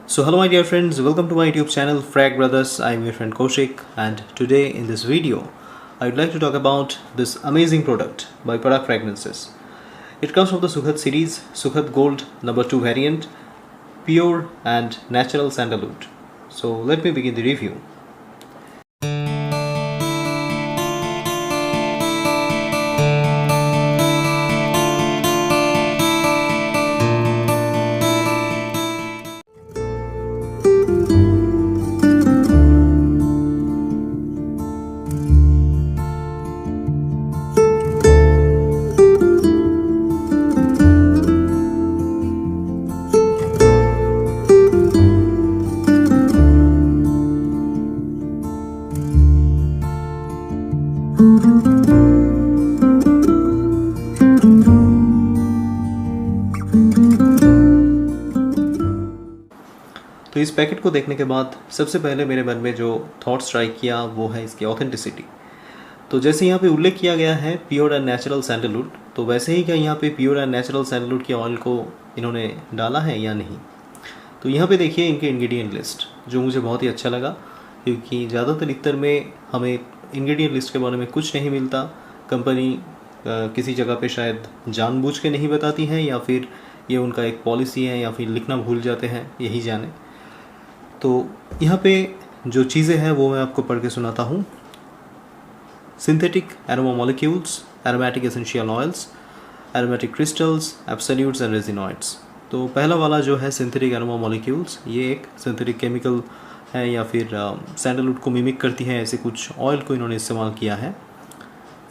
So hello my dear friends, welcome to my YouTube channel Frag Brothers. I am your friend Kaushik, and today in this video I would like to talk about this amazing product by Parag Fragrances. It comes from the Sukhad series, Sukhad Gold number 2 variant, pure and natural sandalwood. So let me begin the review. तो इस packet को देखने के बाद सबसे पहले मेरे मन में जो थॉट स्ट्राइक किया वो है इसकी ऑथेंटिसिटी। तो जैसे यहाँ पे उल्लेख किया गया है प्योर एंड नेचुरल सैंडलवुड, तो वैसे ही क्या यहाँ पे प्योर एंड नेचुरल सैंडलवुड के ऑयल को इन्होंने डाला है या नहीं। तो यहाँ पे देखिए इनके इंग्रेडिएंट लिस्ट, जो मुझे बहुत ही अच्छा लगा, क्योंकि ज़्यादातर इत्तर में हमें इंग्रेडिएंट लिस्ट के बारे में कुछ नहीं मिलता। कंपनी किसी जगह पे शायद जानबूझ के नहीं बताती है, या फिर ये उनका एक पॉलिसी है, या फिर लिखना भूल जाते हैं, यही जाने। तो यहाँ पे जो चीज़ें हैं वो मैं आपको पढ़ के सुनाता हूँ। Synthetic aroma molecules, aromatic essential oils, aromatic crystals, absolutes and resinoids. तो पहला वाला जो है सिंथेटिक एरोमा मॉलिक्यूल्स, ये एक सिंथेटिक केमिकल है या फिर सैंडलवुड को मिमिक करती है, ऐसे कुछ ऑयल को इन्होंने इस्तेमाल किया है।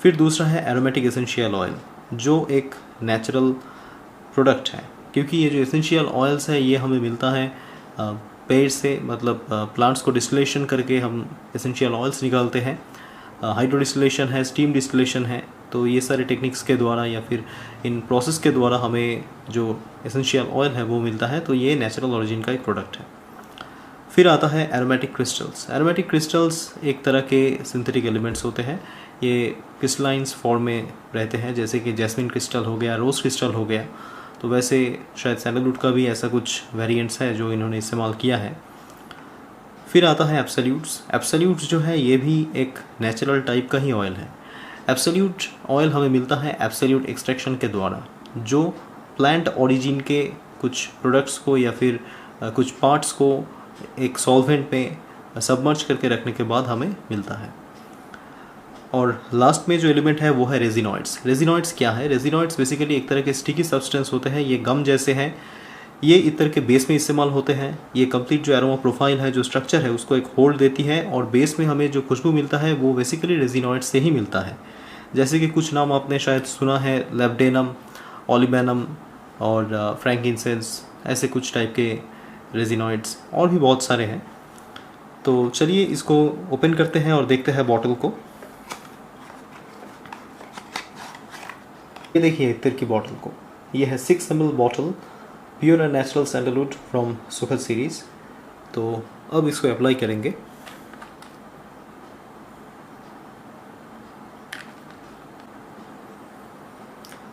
फिर दूसरा है एरोमेटिक एसेंशियल ऑयल, जो एक नेचुरल प्रोडक्ट है, क्योंकि ये जो एसेंशियल ऑयल्स है ये हमें मिलता है पेड़ से, मतलब प्लांट्स को डिस्टिलेशन करके हम एसेंशियल ऑयल्स निकालते हैं। हाइड्रो डिस्टिलेशन है, स्टीम डिस्टिलेशन है, तो ये सारे टेक्निक्स के द्वारा या फिर इन प्रोसेस के द्वारा हमें जो एसेंशियल ऑयल है वो मिलता है। तो ये नेचुरल ओरिजिन का एक प्रोडक्ट है। फिर आता है एरोमेटिक क्रिस्टल्स। एरोमेटिक क्रिस्टल्स एक तरह के सिंथेटिक एलिमेंट्स होते हैं। ये क्रिस्टलाइंस फॉर्म में रहते हैं, जैसे कि जैस्मिन क्रिस्टल हो गया, रोज क्रिस्टल हो गया। तो वैसे शायद सैंडलवुड का भी ऐसा कुछ वेरिएंट्स है जो इन्होंने इस्तेमाल किया है। फिर आता है एब्सोल्यूट्स। एब्सोल्यूट्स जो है ये भी एक नेचुरल टाइप का ही ऑयल है। एब्सोल्यूट ऑयल हमें मिलता है एब्सोल्यूट एक्सट्रैक्शन के द्वारा, जो प्लांट ओरिजिन के कुछ प्रोडक्ट्स को या फिर कुछ पार्ट्स को एक सॉल्वेंट में सबमर्ज करके रखने के बाद हमें मिलता है। और लास्ट में जो एलिमेंट है वो है रेजिनॉइड्स। रेजिनॉइड्स क्या है? रेजिनॉइड्स बेसिकली एक तरह के स्टिकी सब्सटेंस होते हैं, ये गम जैसे हैं। ये इत्र के बेस में इस्तेमाल होते हैं। ये कंप्लीट जो एरोमा प्रोफाइल है, जो स्ट्रक्चर है, उसको एक होल्ड देती है, और बेस में हमें जो खुशबू मिलता है वो बेसिकली रेजिनॉइड्स से ही मिलता है। जैसे कि कुछ नाम आपने शायद सुना है, लेब्डेनम, ओलिबेनम और फ्रैंकिनसेंस, ऐसे कुछ टाइप के रेजिनॉइड्स, और भी बहुत सारे हैं। तो चलिए इसको ओपन करते हैं और देखते हैं बॉटल को। ये देखिए इत्र की बॉटल को, ये है 6 ml bottle pure and natural sandalwood from सुखद सीरीज। तो अब इसको अप्लाई करेंगे।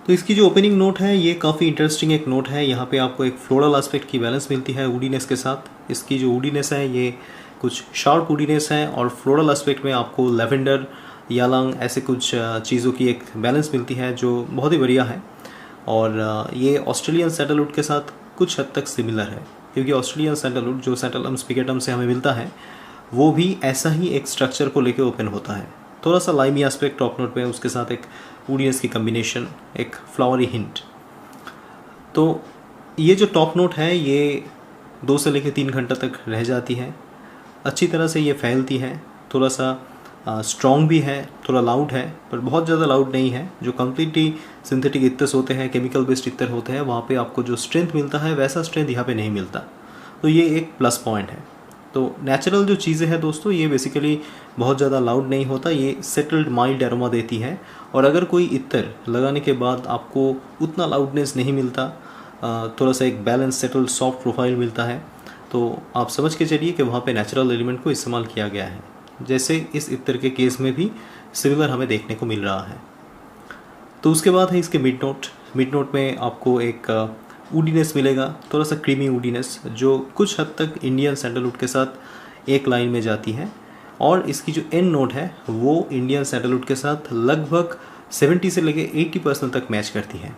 तो इसकी जो ओपनिंग नोट है ये काफ़ी इंटरेस्टिंग एक नोट है। यहाँ पे आपको एक फ्लोरल एस्पेक्ट की बैलेंस मिलती है वुडीनेस के साथ। इसकी जो वुडीनेस है ये कुछ शार्प वुडीनेस है, और फ्लोरल एस्पेक्ट में आपको लेवेंडर, यालंग, ऐसे कुछ चीज़ों की एक बैलेंस मिलती है जो बहुत ही बढ़िया है। और ये ऑस्ट्रेलियन सैंडलवुड के साथ कुछ हद तक सिमिलर है, क्योंकि ऑस्ट्रेलियन सैंडलवुड जो सैंडलम स्पिकेटम से हमें मिलता है वो भी ऐसा ही एक स्ट्रक्चर को लेके ओपन होता है। थोड़ा सा लाइमी एस्पेक्ट टॉप नोट में, उसके साथ एक वुडीनेस की कम्बिनेशन, एक फ्लावरी हिंट। तो ये जो टॉप नोट है ये 2 से लेकर 3 घंटा तक रह जाती है। अच्छी तरह से ये फैलती है, थोड़ा सा स्ट्रॉन्ग भी है, थोड़ा लाउड है, पर बहुत ज़्यादा लाउड नहीं है। जो कम्प्लीटली सिंथेटिक इत्तर्स होते हैं, केमिकल बेस्ड इत्तर होते हैं, वहाँ पे आपको जो स्ट्रेंथ मिलता है वैसा स्ट्रेंथ यहाँ पे नहीं मिलता। तो ये एक प्लस पॉइंट है। तो नेचुरल जो चीज़ें हैं दोस्तों, ये बेसिकली बहुत ज़्यादा लाउड नहीं होता, ये सेटल्ड माइल्ड एरोमा देती है। और अगर कोई इत्तर लगाने के बाद आपको उतना लाउडनेस नहीं मिलता, थोड़ा सा एक बैलेंस सेटल्ड सॉफ्ट प्रोफाइल मिलता है, तो आप समझ के चलिए कि वहाँ पे नेचुरल एलिमेंट को इस्तेमाल किया गया है। जैसे इस इत्र के केस में भी सिमिलर हमें देखने को मिल रहा है। तो उसके बाद है इसके मिड नोट। मिड नोट में आपको एक वुडीनेस मिलेगा, थोड़ा सा क्रीमी वुडीनेस जो कुछ हद तक इंडियन सैंडलवुड के साथ एक लाइन में जाती है। और इसकी जो एंड नोट है वो इंडियन सैंडलवुड के साथ लगभग 70 से लेके 80% तक मैच करती है।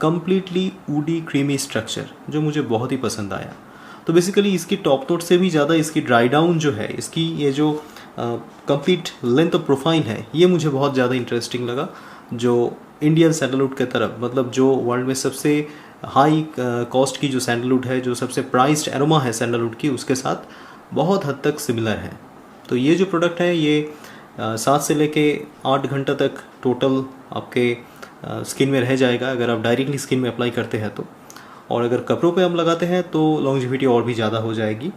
कम्प्लीटली वुडी क्रीमी स्ट्रक्चर जो मुझे बहुत ही पसंद आया। तो बेसिकली इसकी टॉप नोट से भी ज़्यादा इसकी ड्राई डाउन जो है, इसकी ये जो कंप्लीट लेंथ ऑफ प्रोफाइल है, ये मुझे बहुत ज़्यादा इंटरेस्टिंग लगा। जो इंडियन सैंडलवुड के तरफ, मतलब जो वर्ल्ड में सबसे हाई कॉस्ट की जो सैंडलवुड है, जो सबसे प्राइस्ड एरोमा है सैंडलवुड की, उसके साथ बहुत हद तक सिमिलर है। तो ये जो प्रोडक्ट है ये 7 से लेके 8 घंटा तक टोटल आपके स्किन में रह जाएगा अगर आप डायरेक्टली स्किन में अप्लाई करते हैं तो। और अगर कपड़ों पे हम लगाते हैं तो लॉन्जिविटी और भी ज़्यादा हो जाएगी।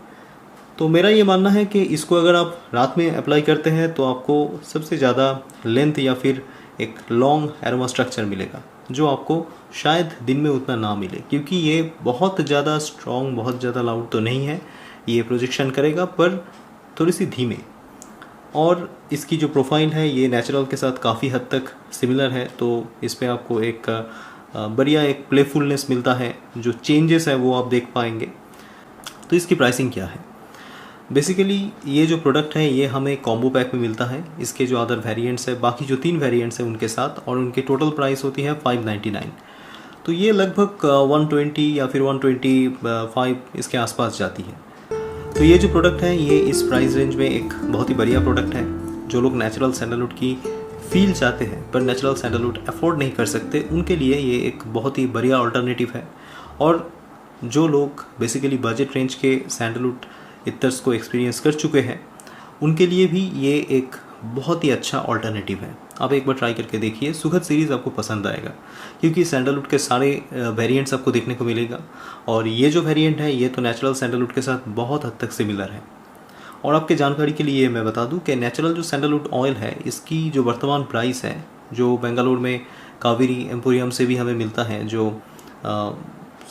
तो मेरा ये मानना है कि इसको अगर आप रात में अप्लाई करते हैं तो आपको सबसे ज़्यादा लेंथ या फिर एक लॉन्ग एरोमा स्ट्रक्चर मिलेगा, जो आपको शायद दिन में उतना ना मिले, क्योंकि ये बहुत ज़्यादा स्ट्रॉन्ग, बहुत ज़्यादा लाउड तो नहीं है। ये प्रोजेक्शन करेगा पर थोड़ी सी धीमे। और इसकी जो प्रोफाइल है ये नेचुरल के साथ काफ़ी हद तक सिमिलर है। तो इस पर आपको एक बढ़िया एक प्लेफुलनेस मिलता है, जो चेंजेस है वो आप देख पाएंगे। तो इसकी प्राइसिंग क्या है? बेसिकली ये जो प्रोडक्ट है ये हमें कॉम्बो पैक में मिलता है। इसके जो अदर वेरिएंट्स है, बाकी जो 3 वेरिएंट्स हैं उनके साथ, और उनकी टोटल प्राइस होती है 599। तो ये लगभग 120 या फिर 125 इसके आसपास जाती है। तो ये जो प्रोडक्ट है ये इस प्राइस रेंज में एक बहुत ही बढ़िया प्रोडक्ट है। जो लोग नेचुरल सैंडलवुड की फील चाहते हैं पर नेचुरल सैंडलवुड अफोर्ड नहीं कर सकते, उनके लिए ये एक बहुत ही बढ़िया अल्टरनेटिव है। और जो लोग बेसिकली बजट रेंज के सैंडलवुड इत्तर्स को एक्सपीरियंस कर चुके हैं, उनके लिए भी ये एक बहुत ही अच्छा अल्टरनेटिव है। आप एक बार ट्राई करके देखिए, सुखद सीरीज़ आपको पसंद आएगा, क्योंकि सैंडलवुड के सारे वेरिएंट्स आपको देखने को मिलेगा। और ये जो वेरिएंट है ये तो नेचुरल सैंडलवुड के साथ बहुत हद तक सिमिलर है। और आपके जानकारी के लिए मैं बता दूं कि नेचुरल जो सैंडलवुड ऑयल है, इसकी जो वर्तमान प्राइस है, जो बेंगलुरु में कावेरी एम्पोरियम से भी हमें मिलता है, जो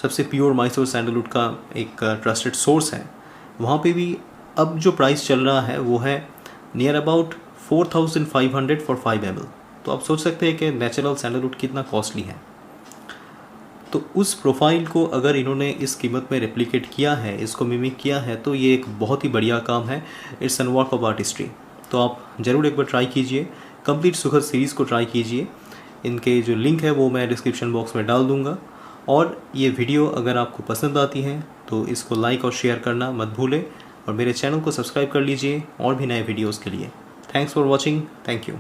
सबसे प्योर मैसूर सैंडलवुड का एक ट्रस्टेड सोर्स है, वहाँ पे भी अब जो प्राइस चल रहा है वो है नियर अबाउट 4500 फॉर 5 ml। तो आप सोच सकते हैं कि नेचुरल सैंडलवुड कितना कॉस्टली है। तो उस प्रोफाइल को अगर इन्होंने इस कीमत में रेप्लिकेट किया है, इसको मिमिक किया है, तो ये एक बहुत ही बढ़िया काम है। It's an work of artistry. तो आप ज़रूर एक बार ट्राई कीजिए, कंप्लीट सुखद सीरीज़ को ट्राई कीजिए। इनके जो लिंक है वो मैं डिस्क्रिप्शन बॉक्स में डाल दूँगा। और ये वीडियो अगर आपको पसंद आती है तो इसको लाइक और शेयर करना मत भूलें, और मेरे चैनल को सब्सक्राइब कर लीजिए और भी नए वीडियोज़ के लिए। Thanks for watching. Thank you.